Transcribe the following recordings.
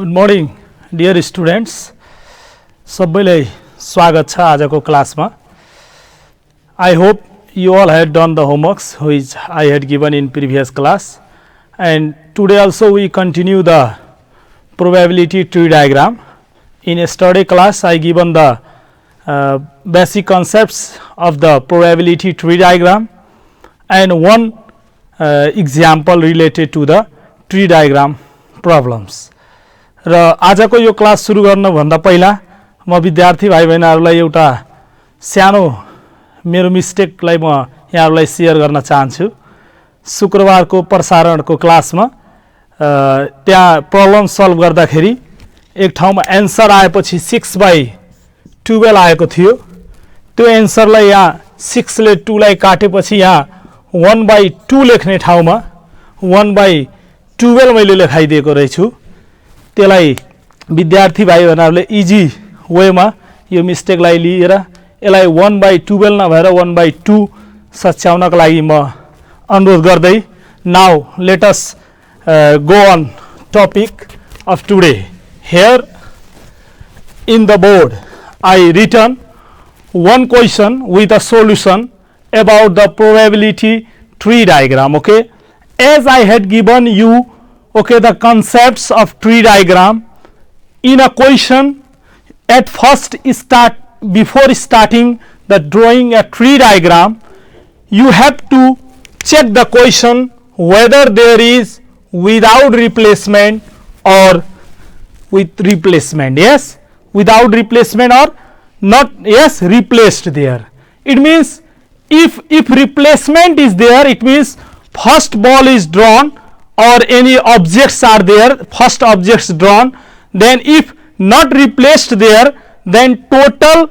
Good morning, dear students. सबैलाई स्वागत छ आजको क्लासमा. I hope you all had done the homeworks which I had given in previous class, and today also we continue the probability tree diagram. In yesterday class I given the basic concepts of the probability tree diagram and one example related to the tree diagram problems. र आजको यो class सुरु गर्नुभन्दा पहिला म विद्यार्थी भाइ बहिनीहरूलाई एउटा सानो मेरो मिस्टेकलाई म यहाँहरूलाई शेयर गर्न चाहन्छु. शुक्रबारको प्रसारणको क्लासमा त्यहाँ प्रब्लम सल्भ गर्दाखेरि एक ठाउँमा एन्सर आएपछि 6/12 आएको थियो. त्यो एन्सरलाई यहाँ 6 ले 2 लाई काटेपछि यहाँ 1/2 लेख्ने ठाउँमा 1/12 मैले लेखाइदिएको रहेछु. त्यसलाई विद्यार्थी भाइ बहिनीहरूले इजी वेमा यो मिस्टेकलाई लिएर यसलाई 1/12 नभएर 1/2 सच्याउनको लागि म अनुरोध गर्दै now let us go on topic of today. Here in the board I written one question with a solution about the probability tree diagram. Okay, as I had given you the concepts of tree diagram in a question, at first before starting the drawing a tree diagram, you have to check the question whether there is without replacement or with replacement. Yes, without replacement or not. Yes, replaced there. It means if replacement is there, it means first ball is drawn or any objects are there, first objects drawn. Then if not replaced there, then total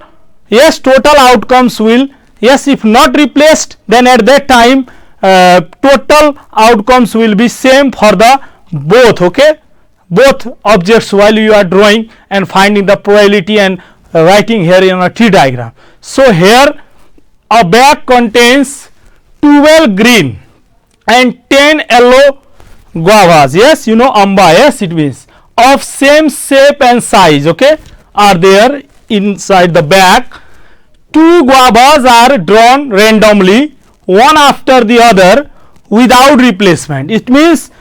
outcomes will, yes, if not replaced, then at that time total outcomes will be same for the both. Okay, both objects while you are drawing and finding the probability and writing here in a tree diagram. So here a bag contains 12 green and 10 yellow guavas. Yes, you know amba. Yes, it means of same shape and size. Okay, are there inside the bag. 2 guavas are drawn randomly, one after the other, without replacement. It means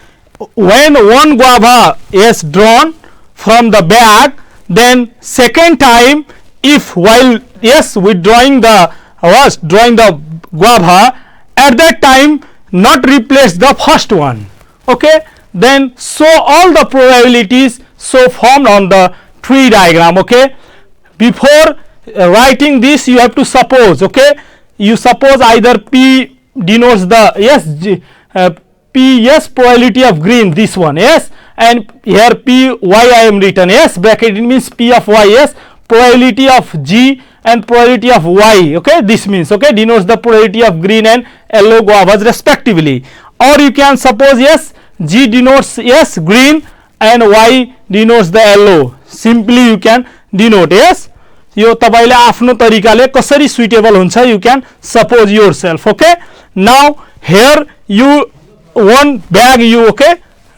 when one guava is drawn from the bag, then second time if while drawing the guava, at that time not replace the first one. Okay, then so all the probabilities so formed on the tree diagram. Okay, before writing this you have to suppose. Okay, you suppose either P denotes the probability of green, this one. Yes, and here P y I am written. Yes, bracket, it means P of y. Yes, probability of G and probability of y. Okay, this means denotes the probability of green and yellow guavas respectively. Or you can suppose G denotes green and y denotes the yellow. Simply you can denote. Yes, यो तपाईले आफ्नो तरिकाले कसरी suitable हुन्छ, you can suppose yourself. Okay, now here you one bag you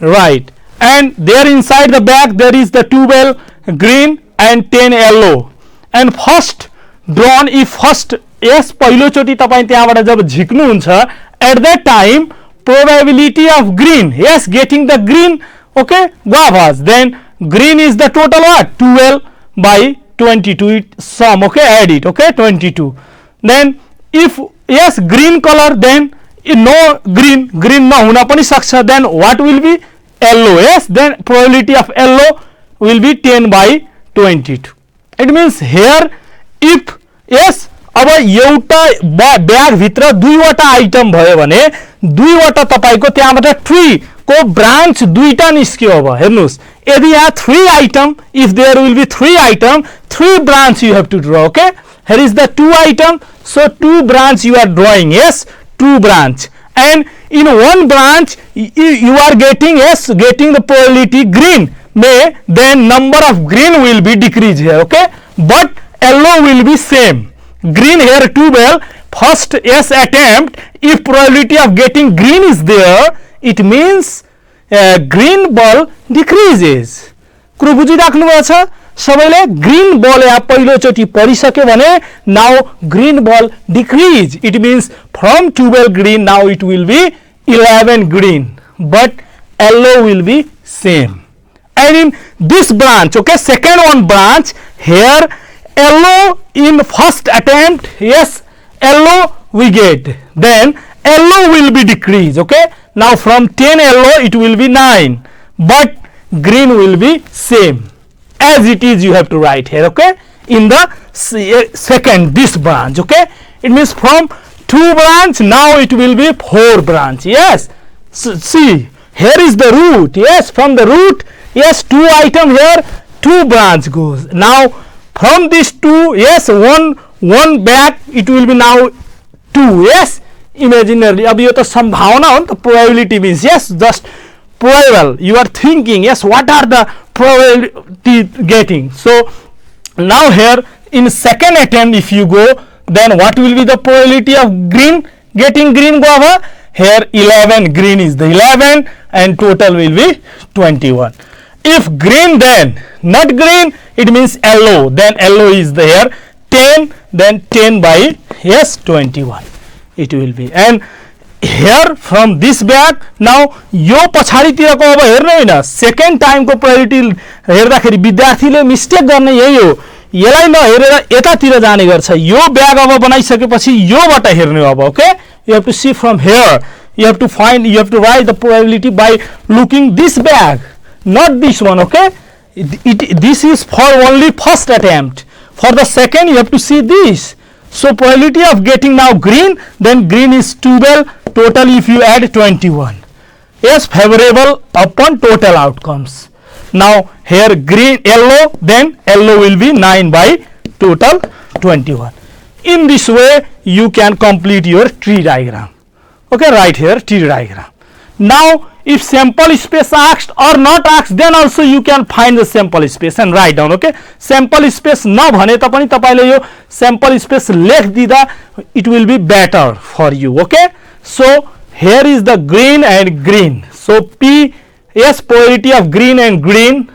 write, and there inside the bag there is the 12 green and 10 yellow, and first drawn if first पहिलो चोटी तपाई त्यहाँबाट जब झिक्नु हुन्छ, at that time probability of green, getting the green guavas, then green is the total what, 12/22, it sum, add it, 22. Then if green color, then no green नहुन पनि सक्छ, then what will be yellow. Then probability of yellow will be 10/22. It means here if अब एउटा bag भित्र दुईवटा item भयो भने दुईवटा तपाईको त्यहाँबाट ट्री को ब्रान्च दुईटा निस्क्यो. अब हेर्नुस्, यदि यहाँ 3 item, if there will be 3 item, 3 branch you have to draw. Okay, here is the 2 item, so 2 branch you are drawing. 2 branch, and in one branch you are getting the probability green, then number of green will be decreased here. Okay, but yellow will be same. Green here 12, first attempt, if probability of getting green is there, it means green ball decreases. कुरो बुझिराख्नुभएको छ सबैले green बल यहाँ पहिलोचोटि पढिसक्यो भने now green बल decrease it means from 12 green now it will be 11 green but yellow will be same. And in this branch, okay, second one branch here yellow in first attempt, yes, yellow we get, then yellow will be decreased, okay. Now from 10 yellow it will be 9 but green will be same as it is, you have to write here, okay, in the second this branch, okay. It means from 2 branch now it will be 4 branch, yes. So, see here is the root, yes, from the root, yes, 2 item here, 2 branch goes. Now from this 2, yes, one back it will be now 2, yes, imaginarily. अब यो त संभावना हो नि त, probability means, yes, just probable, you are thinking, yes, what are the probability getting. So now here in second attempt if you go, then what will be the probability of green getting green guava? Here 11, green is the 11 and total will be 21. If green then not green, it means yellow, then yellow is there 10, then 10 by, yes, 21 it will be. And here from this back now यो पछाडीतिरको अब हेर्नु हैन, second टाइमको priority हेर्दाखेरि विद्यार्थीले mistake गर्ने यही हो, यसलाई नहेरेर यतातिर जाने गर्छ. यो ब्याग अब बनाइसकेपछि योबाट हेर्नु अब, okay. You have to see from here, you have to find, you have to write the probability by looking this bag, not this one, okay. This is for only first attempt, for the second you have to see this. So probability of getting now green, then green is 12, total if you add 21, yes, favorable upon total outcomes. Now here green yellow, then yellow will be 9 by total 21. In this way you can complete your tree diagram, okay. Right here tree diagram. Now if sample space asked or not asked, then also you can find the sample space and write down, okay. Sample space नभने पनि तपाईले यो sample space लेखदिदा it will be better for you, okay. So here is the green and green, so P, yes, probability of green and green,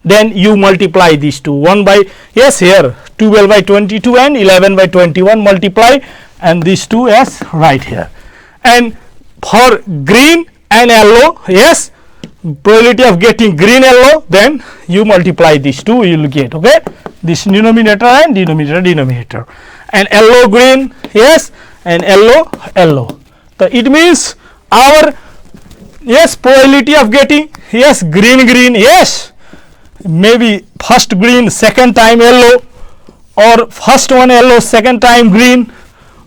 then you multiply these two, 1 by, yes, here 12 by 22 and 11 by 21 multiply, and these two, yes, right here. And for green and yellow, yes, probability of getting green yellow, then you multiply these two, you will get, okay, this denominator and denominator, and yellow green, yes, and yellow. So it means our, yes, probability of getting, yes, green, yes, maybe first green, second time yellow, or first one yellow, second time green,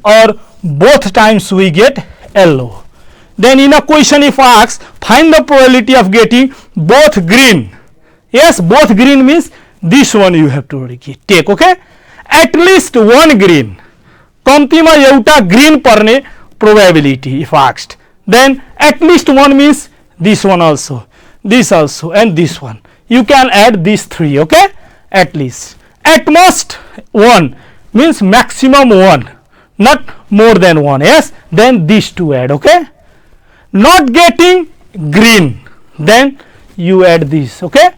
or both times we get yellow. Then in a question if asked, find the probability of getting both green, yes, both green means this one you have to take, okay. At least one green, कम्तीमा एउटा green पर्ने probability if asked, then at least one means this one also, this also, and this one. You can add these 3, okay. At least, at most 1 means maximum 1, not more than 1, yes, then these 2 add, okay. Not getting green, then you add this, okay,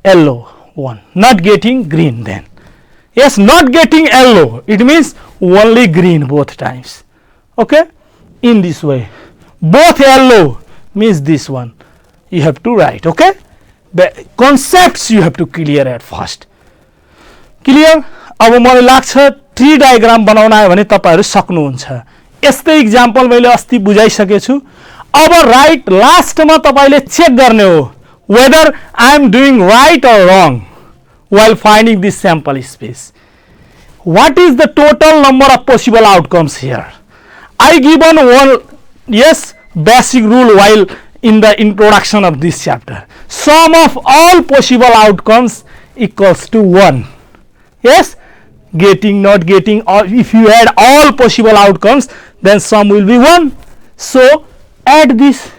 yellow 1, not getting green, then, yes, not getting yellow, it means only green both times, okay. In this way both yellow means this one you have to write, okay. The concepts you have to clear at first, clear. अब मलाई लाग्छ tree diagram बनाउन आयो भने तपाईहरु सक्नुहुन्छ. यस्तै example मैले अस्ति बुझाइसके छु. अब राइट लास्टमा तपाईले चेक गर्ने हो whether I am doing right or wrong while finding this sample space. What is the total number of possible outcomes here? I given one, yes, basic rule while in the introduction of this chapter. Sum of all possible outcomes equals to 1. Yes, getting, not getting, or if you add all possible outcomes, then sum will be 1. So add this.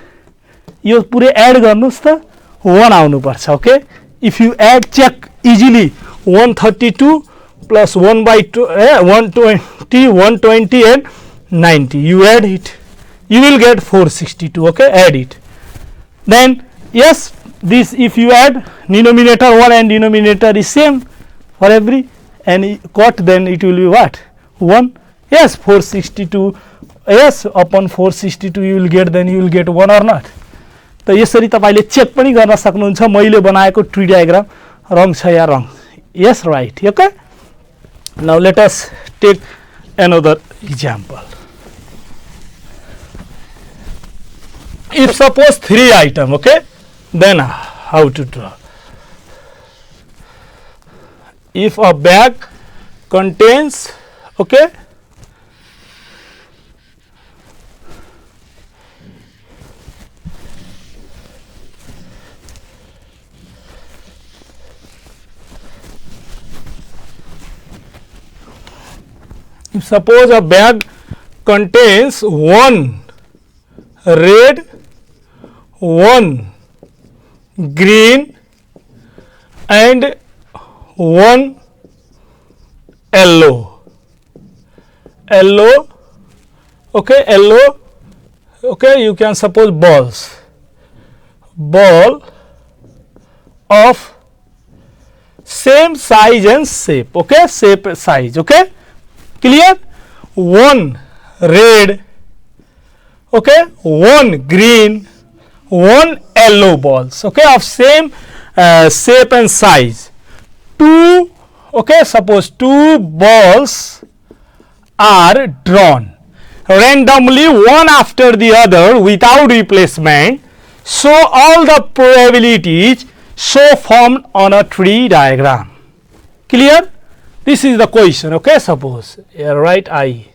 यो पुरै add गर्नुस् त 1 आउनु पर्छ, okay. If you add, check easily, 132 plus 1 by 2, 120, 120 and 90. You add it, you will get 462, okay. Add it. Then yes, this if you add denominator 1 and denominator is same for every and cut, then it will be what? 1. Yes, 462. Yes, upon 462 you will get, then you will get 1 or not. त यसरी तपाईले check पनि गर्न सक्नुहुन्छ मैले बनाएको tree diagram रङ छ या रङ. Yes, right. Okay. Now let us take another example. If suppose 3 item, okay, then how to draw? If a bag contains, okay, if suppose a bag contains 1 red, 1 green and 1 yellow, okay, you can suppose ball of same size and shape, okay, shape size, okay, clear? 1 red, okay, 1 green, 1 yellow balls, okay, of same shape and size. 2, okay, suppose 2 balls are drawn randomly one after the other without replacement, so all the probabilities so formed on a tree diagram. Clear? This is the question, okay, suppose here write I,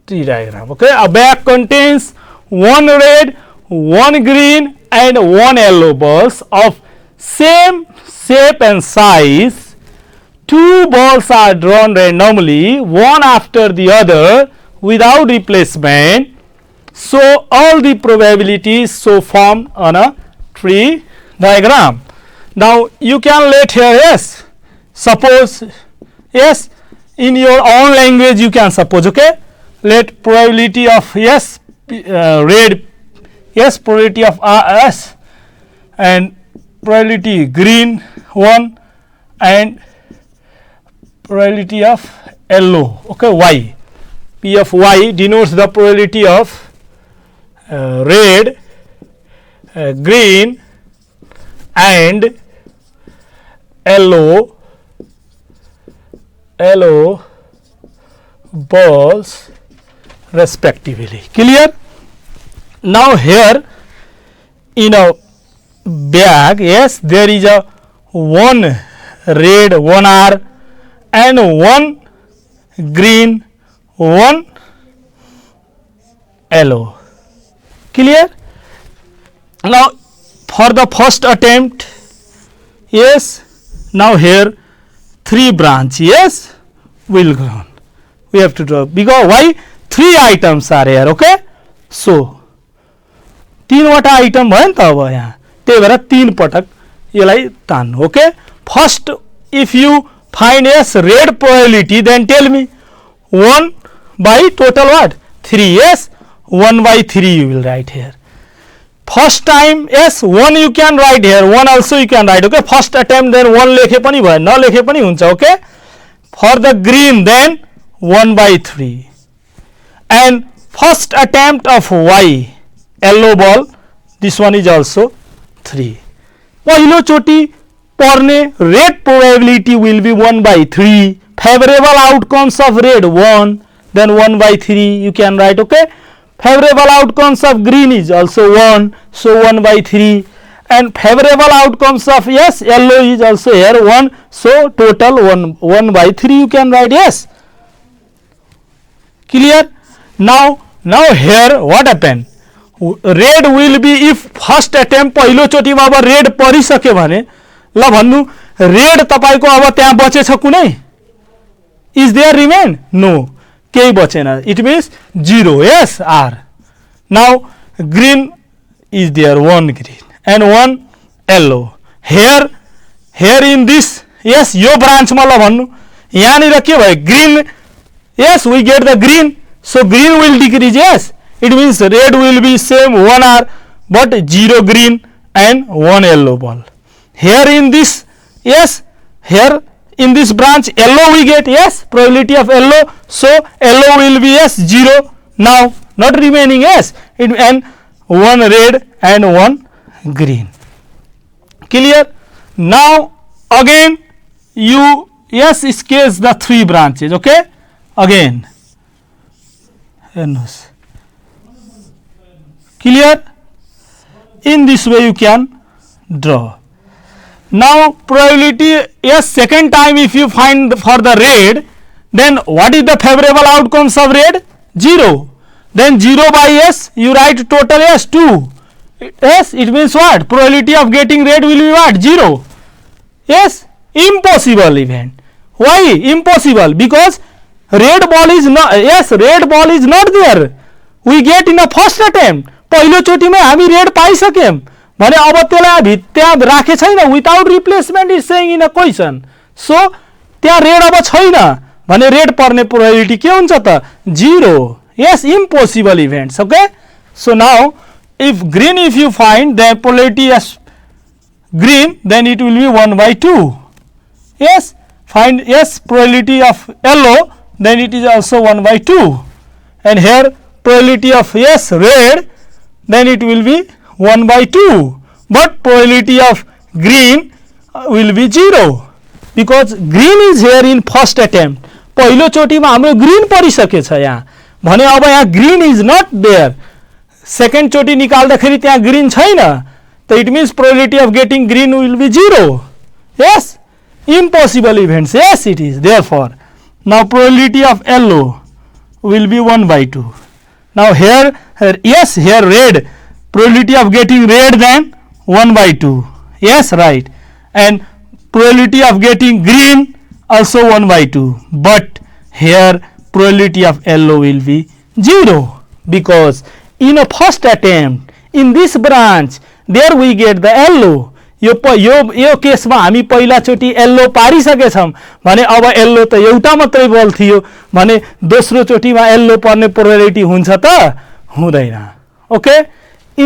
tree diagram, okay, a bag contains 1 red, 1 green and 1 yellow balls of same shape and size. 2 balls are drawn randomly one after the other without replacement, so all the probabilities so formed on a tree diagram. Now you can let here, yes, suppose, yes, in your own language you can suppose, okay, let probability of, yes, red, yes, probability of S and probability green 1 and probability of yellow, okay, Y. P of Y denotes the probability of red, green and yellow balls respectively. Clear? Now here in a bag, yes, there is a 1 red, 1 R and 1 green, 1 yellow. Clear? Now for the first attempt, yes, now here 3 branch, yes, will go on. We have to draw because why? 3 items are here, okay, so 3 वटा item भयो नि त अब यहाँ, त्यही भएर 3 पटक यसलाई तान्नु, okay. First, if you find yes red probability, then tell me 1 by total what? 3, yes, 1 by 3 you will write here. First time, yes, 1 you can write here, 1 also you can write, okay. First attempt, then 1 लेखे पनि भयो, नलेखे पनि हुन्छ, okay. For the green, then 1 by 3 and first attempt of Y, yellow ball, this one is also 3. पहिलो चोटी पर्ने red probability will be 1 by 3. Favorable outcomes of red 1, then 1 by 3 you can write, okay. Favorable outcomes of green is also 1, so 1 by 3 and favorable outcomes of, yes, yellow is also here 1, so total 1 by 3 you can write, yes. Clear? Now here what happened? Red will be, if first attempt पहिलो चोटीमा अब red परिसक्यो भने ल भन्नु red तपाईको अब त्यहाँ बचेछ कुनै? Is there remain? No, केही बचेन. It means 0, yes, R. Now green is there, 1 green and 1 yellow. Here in this, yes, yo branch मा ल भन्नु यहाँनिर के भयो? Green, yes, we get the green, so green will decrease, yes. It means red will be same 1 R but 0 green and one yellow ball. Here in this, yes, here in this branch yellow we get, yes, probability of yellow, so yellow will be, yes, 0. Now not remaining, yes, and one red and one green. Clear? Now again you, yes, sketch the 3 branches, okay, again. Clear? In this way you can draw. Now probability, yes, second time if you find for the red, then what is the favorable outcomes of red? 0. Then 0 by, yes, you write total, yes, 2. Yes, it means what? Probability of getting red will be what? 0. Yes, impossible event. Why impossible? Because red ball is not, yes, red ball is not there. We get in a first attempt. पहिलो चोटीमा हामी red पाइसक्यौं भने अब त्यसलाई भित्ता राखे छैन without replacement is saying in a question. So त्यहाँ red अब छैन भने रेड पर्ने प्रोबेबिलिटी के हुन्छ त? 0. Yes, impossible events. Okay, so now if green, if you find the probability as green, then it will be 1/2. Yes, find, yes, probability of yellow, then it is also 1/2. And here probability of, yes, red, then it will be 1/2. But probability of green will be 0 because green is here in first attempt. पहिलो चोटीमा हाम्रो green परिसकेछ यहाँ भने अब यहाँ green is not there. Second चोटी निकाल्दाखेरि त्यहाँ green छैन, त it means probability of getting green will be 0. Yes, impossible events. Yes, it is. Therefore now probability of yellow will be 1/2. Now here, yes, here red, probability of getting red then 1/2. Yes, right. And probability of getting green also 1/2. But here probability of yellow will be 0 because in a first attempt in this branch there we get the yellow. यो केसमा हामी पहिला चोटी yellow पारिसकेछौं भने अब yellow त एउटा मात्रै बल थियो भने दोस्रो चोटीमा येल्लो पर्ने प्रोबेबिलिटी हुन्छ त? हुँदैन. Okay,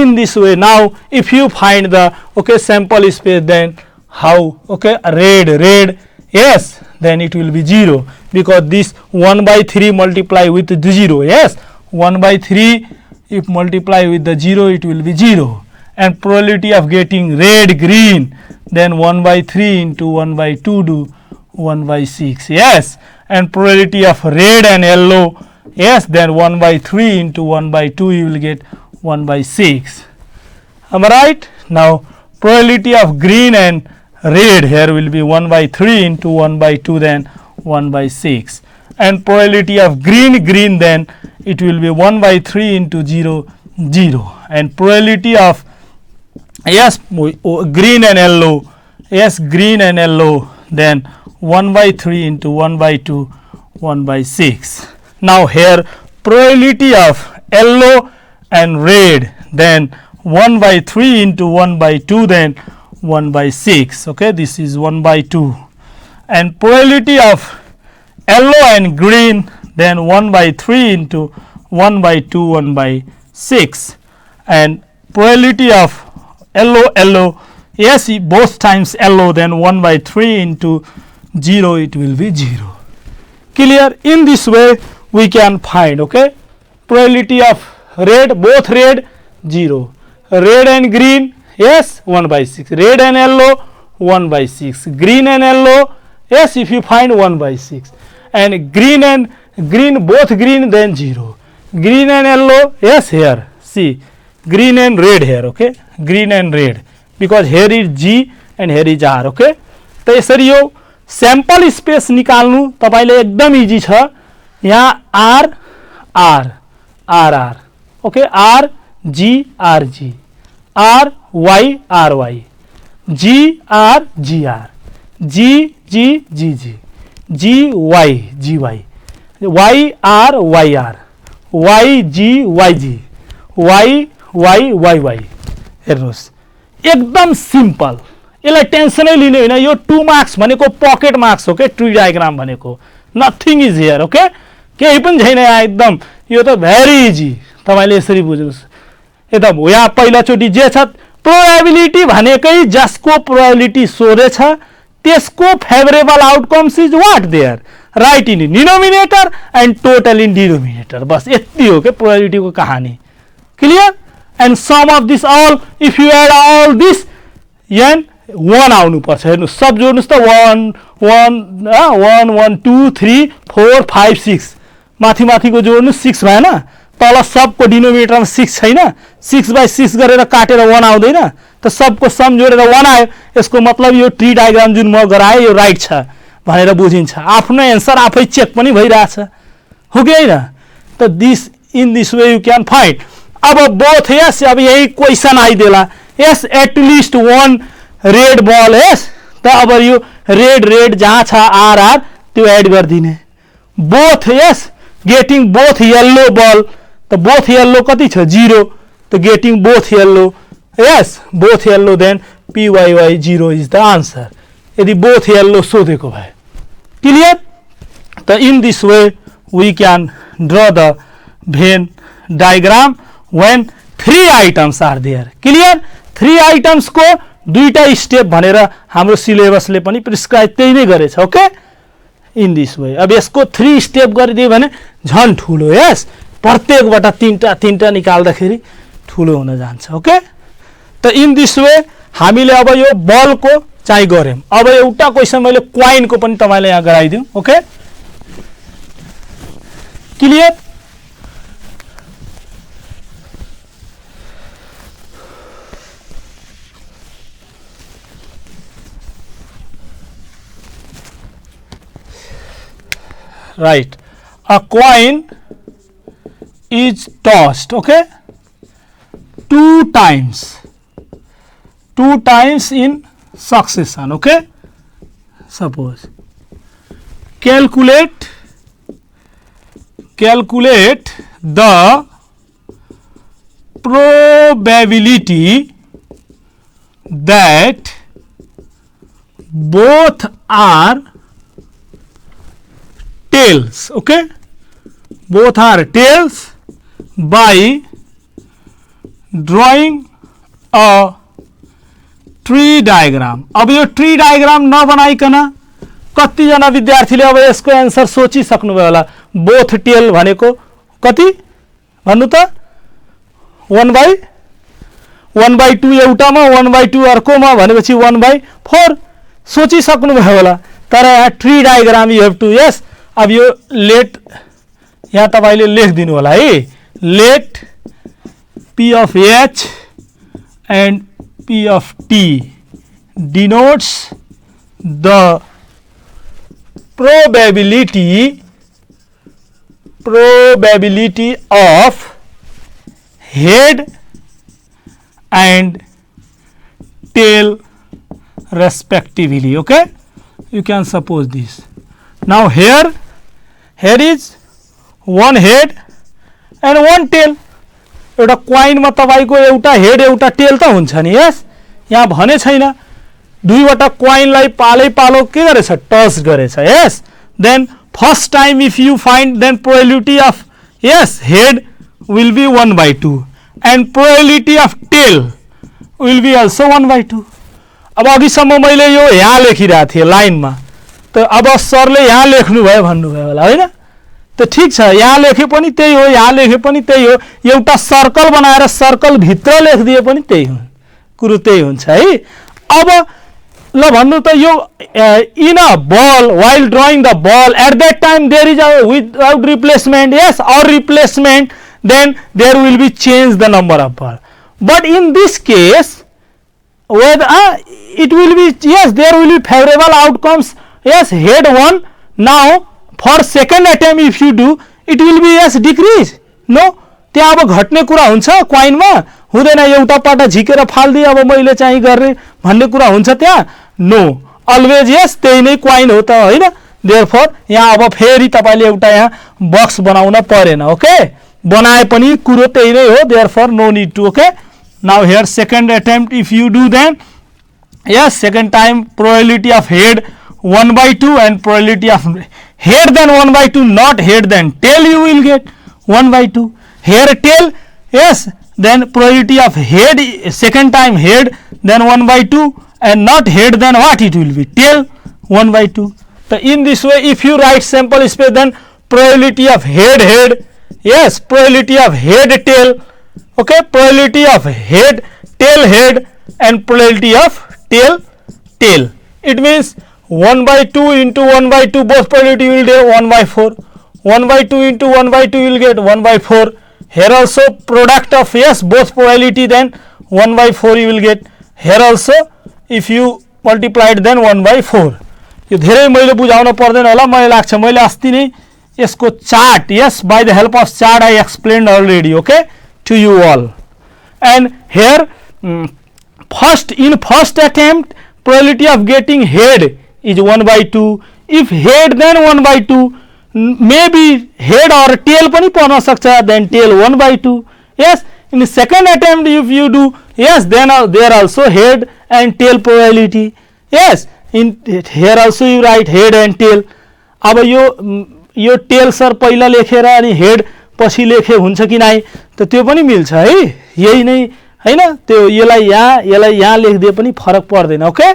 in this way now if you find the, okay, sample space, then how? Okay, red, yes, then it will be 0 because this 1/3 multiply with the 0. Yes, 1/3 if multiply with the 0 it will be 0. And probability of getting red, green, then 1/3 into 1/2 do 1/6. Yes, and probability of red and yellow, yes, then 1/3 into 1/2 you will get 1/6. Am I right? Now probability of green and red here will be 1/3 into 1/2 then 1/6. And probability of green, then it will be 1/3 into 0, 0. And probability of, yes, green and yellow, yes, green and yellow, then 1/3 into 1/2, 1/6. Now here probability of yellow and red, then 1/3 into 1/2, then 1/6. Okay, this is 1/2. And probability of yellow and green, then 1/3 into 1/2, 1/6. And probability of yellow, yes, both times yellow, then 1/3 into 0 it will be 0. Clear? In this way we can find, okay, probability of red, both red 0, red and green, yes, 1/6, red and yellow 1/6, green and yellow, yes, if you find 1/6, and green both green, then 0, green and yellow, yes, here see green and red here, okay, green and red because here is G and here is R. okay, त यसरी यो sample space निकाल्नु तपाईले एकदम easy छ. यहाँ R R R R, okay, R G R G, R Y R Y, G R G R, G G G G, G Y G Y, Y R Y R, Y G Y G, Y Y Y Y. हेर्नुस्, एकदम simple. यसलाई टेन्सनै लिने हैन. यो 2 marks भनेको pocket marks हो के tree diagram भनेको. Nothing is here. Okay, केही पनि छैन यहाँ. एकदम यो त भेरी इजी. तपाईले यसरी बुझ्नुस्. यता यहाँ पहिला चोटी जे छ प्रोबेबिलिटी भनेकै जसको प्रोबेबिलिटी सोधेछ त्यसको favourable outcomes is what there, right in denominator and total in denominator. बस यति हो के प्रोबेबिलिटी को कहानी। Clear? And sum of this all if you add all this an 1 आउनु पर्छ। हेर्नु सब जोड्नुस् त 1 1 1 1 2 3 4 5 6 माथि माथिको जोड्नु 6 भएन, तल सबको डिनोमिनेटरमा 6 छैन, 6/6 गरेर काटेर 1 आउँदैन त सबको सम जोडेर 1 आयो। यसको मतलब यो ट्री डायग्राम जुन म गराएँ यो राइट छ भनेर बुझिन्छ। आफ्नो एन्सर आफै चेक पनि भइरहेछ, हो कि हैन? त this in this way you can find. अब बोथ यस, अब यही क्वेसन आइदेला yes at least 1 red ball yes, त अब यो रेड जहाँ छ आर त्यो एड गरिदिने। Both yes getting both yellow ball, त बोथ येल्लो कति छ 0, त getting both yellow yes both yellow then PYY 0 is the answer यदि बोथ येल्लो सोधेको भए। क्लियर? त इन this way we can draw the Venn diagram when 3 items are there. Clear? 3 items को 2टा स्टेप भनेर हाम्रो सिलेबसले पनि प्रिस्क्राइब त्यही नै गरेछ। ओके, इन दिस वे। अब यसको 3 स्टेप गरिदियो भने झन् ठुलो यस, प्रत्येकबाट 3टा निकाल्दाखेरि ठुलो हुन जान्छ। ओके, त इन दिस वे हामीले अब यो बलको चाहिँ गर्यौं। अब एउटा क्वेसन मैले क्वाइनको पनि तपाईलाई यहाँ गराइदिउँ। Okay, clear? Right, a coin is tossed, okay, 2 times in succession. Okay, suppose calculate the probability that both are tails. Okay, both are tails by drawing a tree diagram. अब यो ट्री डायग्राम नबनाइकन कतिजना विद्यार्थीले अब यसको answer सोचिसक्नुभयो होला। Both tell भनेको कति भन्नु त 1/2 एउटामा 1/2 अर्कोमा भनेपछि 1/4 सोचिसक्नुभयो होला। तर यहाँ tree diagram you have to yes. अब यो लेट यहाँ तपाईले लेखिदिनु होला है, let P of H and P of T denotes the probability of head and tail respectively. Okay, you can suppose this. Now here is one head and one tail. एउटा क्वाइनमा तपाईको एउटा हेड एउटा tell त हुन्छ नि yes, यहाँ भने छैन। दुईवटा क्वाइनलाई पालै पालो के गरेछ टस गरेछ yes. Then first time if you find then probability of yes head will be 1/2 and probability of tail will be also 1/2। अब अघिसम्म मैले यो यहाँ लेखिरहेको थिएँ लाइनमा, त अब सरले यहाँ लेख्नु भयो भन्नुभयो होला हैन? त ठीक छ, यहाँ लेखे पनि त्यही हो, यहाँ लेखे पनि त्यही हो। एउटा सर्कल बनाएर सर्कल भित्र लेखिदिए पनि त्यही हो, कुरो त्यही हुन्छ है। अब ल भन्नु त यो in a ball while drawing the ball at that time there is a without replacement yes और replacement then there will be change the number of ball. But in this case whether it will be yes there will be favorable outcomes yes head 1 now for second attempt if you do it will be yes decrease no त्यहाँ अब घट्ने कुरा हुन्छ क्वाइनमा हुँदैन एउटा पटा झिकेर फाल्दिए अब मैले चाहिँ गर्ने भन्ने कुरा हुन्छ त्यहाँ नो अलवेज यस त्यही नै क्वाइन हो त हैन देयरफोर यहाँ अब फेरि तपाईले एउटा यहाँ बक्स बनाउन परेन ओके बनाए पनि कुरो त्यही नै हो therefore no need to okay now here second attempt if you do then yes second time probability of head 1/2 and probability of head then 1/2 not head then tail you will get 1/2 here tail yes then probability of head second time head, then 1/2, and not head, then what it will be? Tail 1/2. So in this way, if you write sample space, then probability of head, yes, probability of head tail, okay, probability of head tail, and probability of tail. It means 1/2 into 1/2, both probability will get 1/4. 1/2 into 1/2 will get 1/4. Here also product of, yes, both probability, then 1/4 you will get. Here also if you multiplied, then 1/4. यो धेरै मैले बुझाउन पर्दैन होला, मलाई लाग्छ मैले अस्ति नै यसको chart, yes, by the help of chart I explained already, okay, to you all. And here first attempt probability of getting head is 1/2. if head, then 1/2, maybe head or tail पनि पर्न सक्छ, then tail 1/2. yes, in the second attempt if you do, yes, then there also head and tail probability. yes, in here also you write head and tail. अब यो tail sir पहिला लेखेर अनि head पछि लेखे हुन्छ कि नै, त त्यो पनि मिल्छ है, यही नै हैन, त्यो यसलाई यहाँ लेख्दिए पनि फरक पर्दैन. Okay,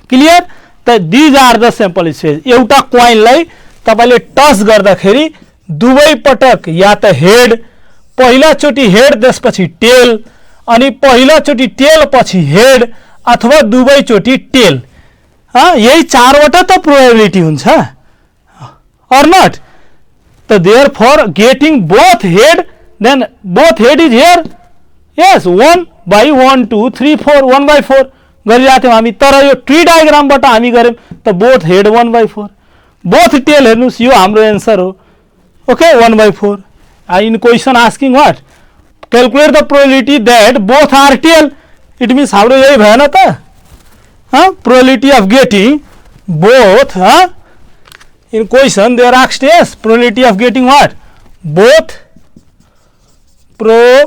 clear. त these are the sample space. एउटा कोइनलाई तपाईले टच गर्दाखेरि दुवै पटक या त हेड, पहिला चोटी हेड त्यसपछि टेल, अनि पहिला चोटी टेल पछि हेड, अथवा दुवै चोटी टेल, यही चारवटा त प्रोबेबिलिटी हुन्छ, or not. So therefore getting both head, then both head is here, yes, 1/1 2 3 4 1/4 गरिरहेथ्यौं हामी, तर यो ट्री डायग्रामबाट हामी गर्यौं त बोथ हेड 1/4, बोथ टेल हेर्नुस्, यो हाम्रो एन्सर हो. Okay, 1/4. in question asking what, calculate the probability that both are tail. it means हाम्रो यही भएन त, probability of getting both, in question they are asked, yes, probability of getting what, both, probability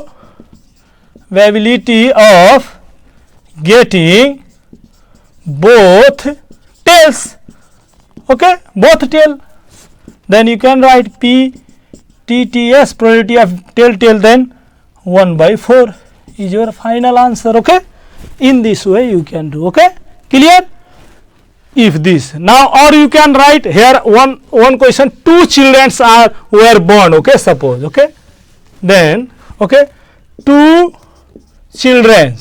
of getting both tails. okay, both tail, then you can write PTTS, probability of tail, then 1/4 is your final answer. okay, in this way you can do. okay, clear. If this now, or you can write here one question, two children were born, okay, suppose, okay, then okay, two children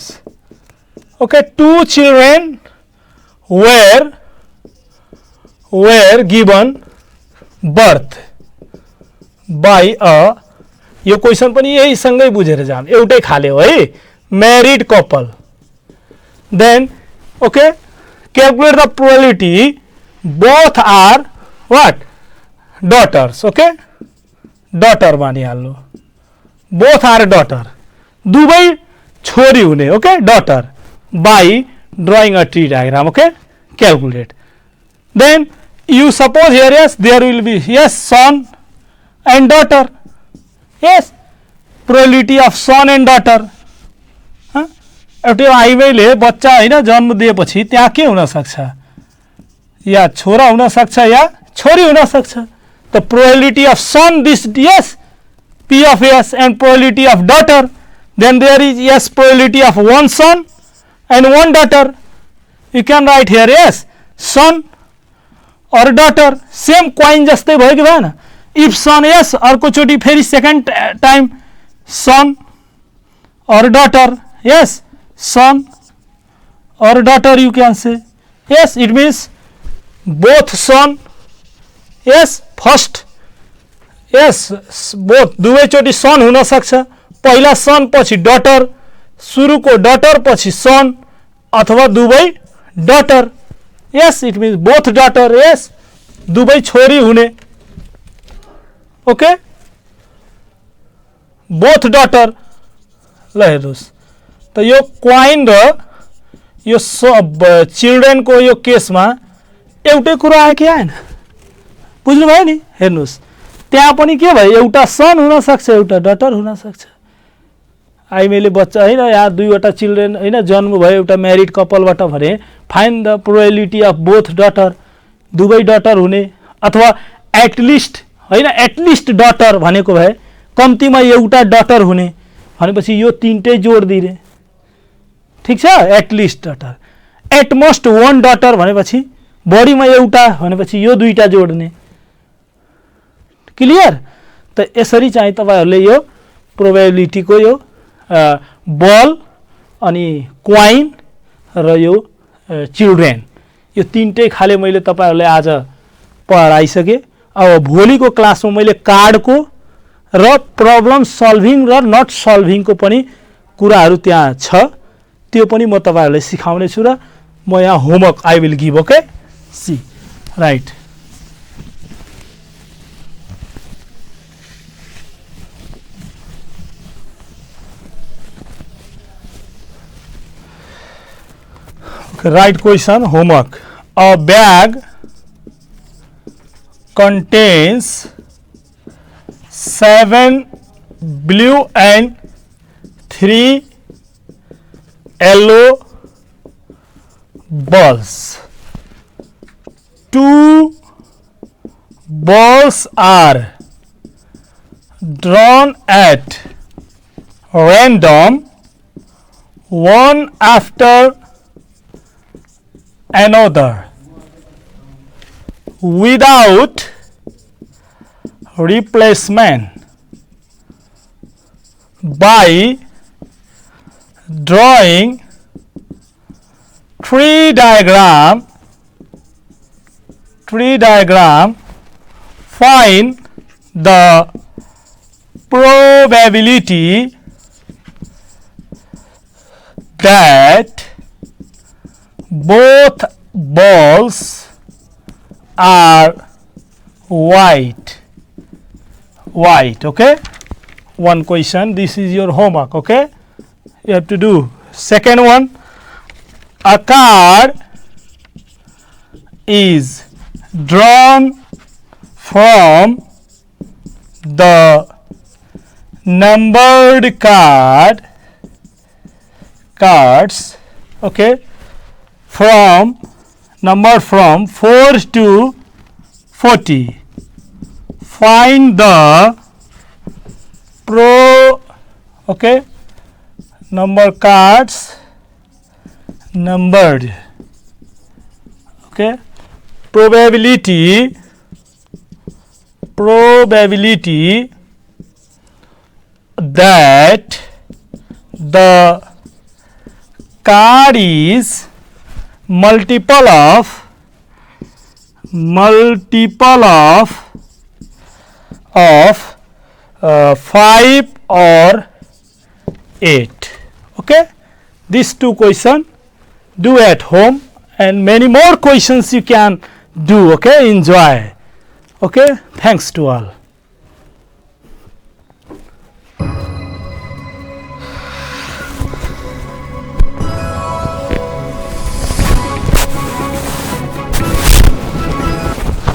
were given birth by a, yo question पनि यही सँगै बुझेर जाम, एउटै खाले हो है, married couple. then okay, calculate the probability both are what, daughters. okay, daughter मानिहाल्नु, both are daughter, दुवै छोरी हुने. okay, daughter, by drawing a tree diagram. okay, calculate. then you suppose here, yes, there will be, yes, son and daughter. yes, probability of son and daughter. एउटा आइबैले बच्चा हैन जन्म दिएपछि त्यहाँ के हुन सक्छ, या छोरा हुन सक्छ या छोरी हुन सक्छ. the probability of son, this, yes, P of S, and probability of daughter, then there is, yes, probability of one son and one daughter. you can write here, yes, son or daughter, same coin जस्तै भयो कि भएन. if son, yes, अर्को चोटी फेरि second time son or daughter, yes, son or daughter you can say. yes, it means both son, yes, first, yes, both दुवै चोटी son हुन सक्छ, पहिला son पछि daughter, सुरुको daughter पछि son, अथवा दुवै daughter. yes, it means both daughter, yes, दुवै छोरी हुने. okay, both daughter. ल हेर्नुस्, त यो क्वाइन र यो चिल्ड्रेन को यो केसमा एउटै कुरा आयो कि आएन, बुझ्नु भयो नि. हेर्नुस्, त्यहाँ पनि के भयो, एउटा सन हुन सक्छ, एउटा डटर हुन सक्छ. मैले बच्चा हैन, यहाँ दुईवटा चिल्ड्रेन हैन जन्म भयो एउटा म्यारिड कपलबाट भने find the probability of both daughter, दुवै डटर हुने, अथवा एटलिस्ट हैन, एटलिस्ट डटर भनेको भए कम्तीमा एउटा डटर हुने भनेपछि यो तीनटै जोड दिने ठीक छ at least daughter at most one daughter भनेपछि बढीमा एउटा भनेपछि यो दुईटा जोड्ने क्लियर त यसरी चाहिँ तपाईहरुले यो प्रोबेबिलिटी को यो बल अनि क्वाइन र यो चिल्ड्रेन यो तीनटै खाले मैले तपाईहरुलाई आज पढाइसके अब भोलिको क्लासमा मैले कार्डको र प्रब्लम सल्भिङ र नट सल्भिङ को पनि कुराहरु त्यहाँ छ त्यो पनि म तपाईहरुलाई सिकाउने छु र म यहाँ homework I will give okay see right right question homework a bag contains 7 blue and 3 yellow balls 2 balls are drawn at random one after another without replacement by drawing tree diagram find the probability that both balls are white okay one question this is your homework okay you have to do second one a card is drawn from the numbered cards okay from number from 4 to 40 find the okay number cards numbered okay probability that the card is multiple of 5 or 8 okay these two questions do at home and many more questions you can do okay enjoy okay thanks to all